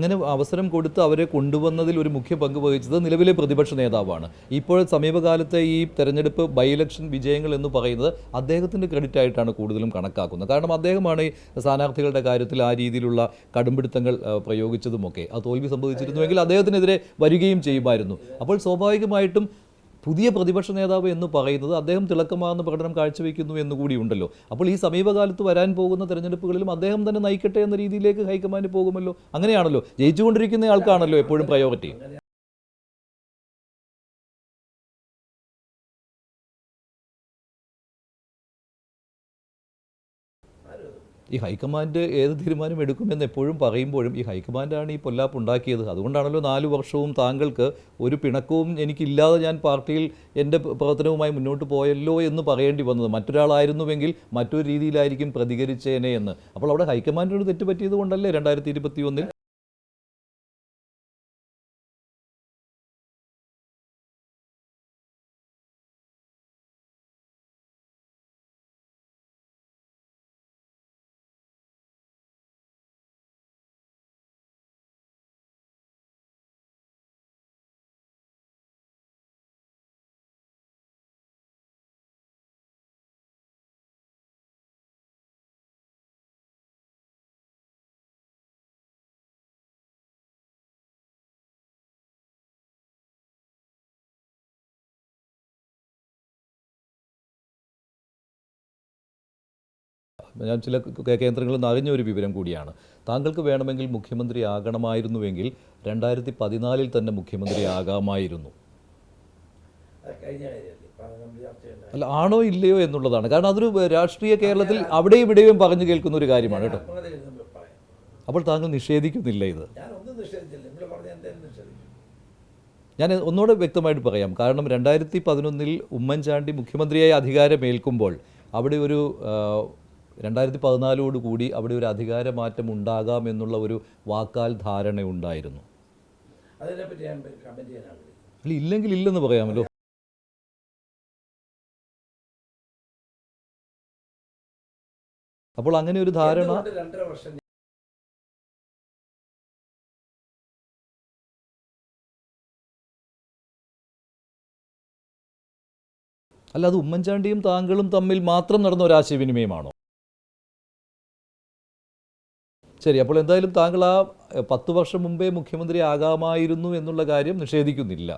അങ്ങനെ അവസരം കൊടുത്ത് അവരെ കൊണ്ടുവന്നതിൽ ഒരു മുഖ്യ പങ്ക് വഹിച്ചത് നിലവിലെ പ്രതിപക്ഷ നേതാവാണ്. ഇപ്പോൾ സമീപകാലത്തെ ഈ തെരഞ്ഞെടുപ്പ് ബൈ ഇലക്ഷൻ വിജയങ്ങൾ എന്ന് പറയുന്നത് അദ്ദേഹത്തിൻ്റെ ക്രെഡിറ്റ് ആയിട്ടാണ് കൂടുതലും കണക്കാക്കുന്നത്. കാരണം അദ്ദേഹമാണ് ഈ സ്ഥാനാർത്ഥികളുടെ കാര്യത്തിൽ ആ രീതിയിലുള്ള കടുംപിടുത്തങ്ങൾ പ്രയോഗിച്ചതുമൊക്കെ. അത് തോൽവി സംഭവിച്ചിരുന്നുവെങ്കിൽ അദ്ദേഹത്തിനെതിരെ വരികയും ചെയ്യുമായിരുന്നു. അപ്പോൾ സ്വാഭാവികമായിട്ടും പുതിയ പ്രതിപക്ഷ നേതാവ് എന്ന് പറയുന്നത് അദ്ദേഹം തിളക്കമാർന്ന പ്രകടനം കാഴ്ചവെക്കുന്നു എന്നുകൂടി ഉണ്ടല്ലോ. അപ്പോൾ ഈ സമീപകാലത്ത് വരാൻ പോകുന്ന തെരഞ്ഞെടുപ്പുകളിലും അദ്ദേഹം തന്നെ നയിക്കട്ടെ എന്ന രീതിയിലേക്ക് ഹൈക്കമാൻഡ് പോകുമല്ലോ. അങ്ങനെയാണല്ലോ, ജയിച്ചുകൊണ്ടിരിക്കുന്ന ആൾക്കാണല്ലോ എപ്പോഴും പ്രയോറിറ്റി. ഈ ഹൈക്കമാൻഡ് ഏത് തീരുമാനം എടുക്കുമെന്ന് എപ്പോഴും പറയുമ്പോഴും ഈ ഹൈക്കമാൻഡാണ് ഈ പൊല്ലാപ്പ് ഉണ്ടാക്കിയത്. അതുകൊണ്ടാണല്ലോ 4 വർഷവും താങ്കൾക്ക് ഒരു പിണക്കവും എനിക്കില്ലാതെ ഞാൻ പാർട്ടിയിൽ എൻ്റെ പ്രവർത്തനവുമായി മുന്നോട്ട് പോയല്ലോ എന്ന് പറയേണ്ടി വന്നത്. മറ്റൊരാളായിരുന്നുവെങ്കിൽ മറ്റൊരു രീതിയിലായിരിക്കും പ്രതികരിച്ചേനെ എന്ന്. അപ്പോൾ അവിടെ ഹൈക്കമാൻഡിനോട് തെറ്റുപറ്റിയത് കൊണ്ടല്ലേ 2021 ഞാൻ ചില കേന്ദ്രങ്ങളിൽ നിന്ന് അറിഞ്ഞ ഒരു വിവരം കൂടിയാണ്. താങ്കൾക്ക് വേണമെങ്കിൽ മുഖ്യമന്ത്രി ആകണമായിരുന്നുവെങ്കിൽ 2014 തന്നെ മുഖ്യമന്ത്രി ആകാമായിരുന്നു. അല്ല, ആണോ ഇല്ലയോ എന്നുള്ളതാണ്. കാരണം അതൊരു രാഷ്ട്രീയ കേരളത്തിൽ അവിടെയും ഇവിടെയും പറഞ്ഞു കേൾക്കുന്ന ഒരു കാര്യമാണ് കേട്ടോ. അപ്പോൾ താങ്കൾ നിഷേധിക്കുന്നില്ല ഇത്? ഞാൻ ഒന്നുകൂടെ വ്യക്തമായിട്ട് പറയാം. കാരണം 2011 ഉമ്മൻചാണ്ടി മുഖ്യമന്ത്രിയായി അധികാരമേൽക്കുമ്പോൾ അവിടെ ഒരു 2014 അവിടെ ഒരു അധികാരമാറ്റം ഉണ്ടാകാം എന്നുള്ള ഒരു വാക്കാൽ ധാരണയുണ്ടായിരുന്നു. അല്ല, ഇല്ലെങ്കിൽ ഇല്ലെന്ന് പറയാമല്ലോ. അപ്പോൾ അങ്ങനെ ഒരു ധാരണ അല്ല, അത് ഉമ്മൻചാണ്ടിയും താങ്കളും തമ്മിൽ മാത്രം നടന്ന ഒരു ആശയവിനിമയമാണോ? ശരി, അപ്പോൾ എന്തായാലും താങ്കൾ ആ 10 വർഷം മുമ്പേ മുഖ്യമന്ത്രി ആകാമായിരുന്നു എന്നുള്ള കാര്യം നിഷേധിക്കുന്നില്ല.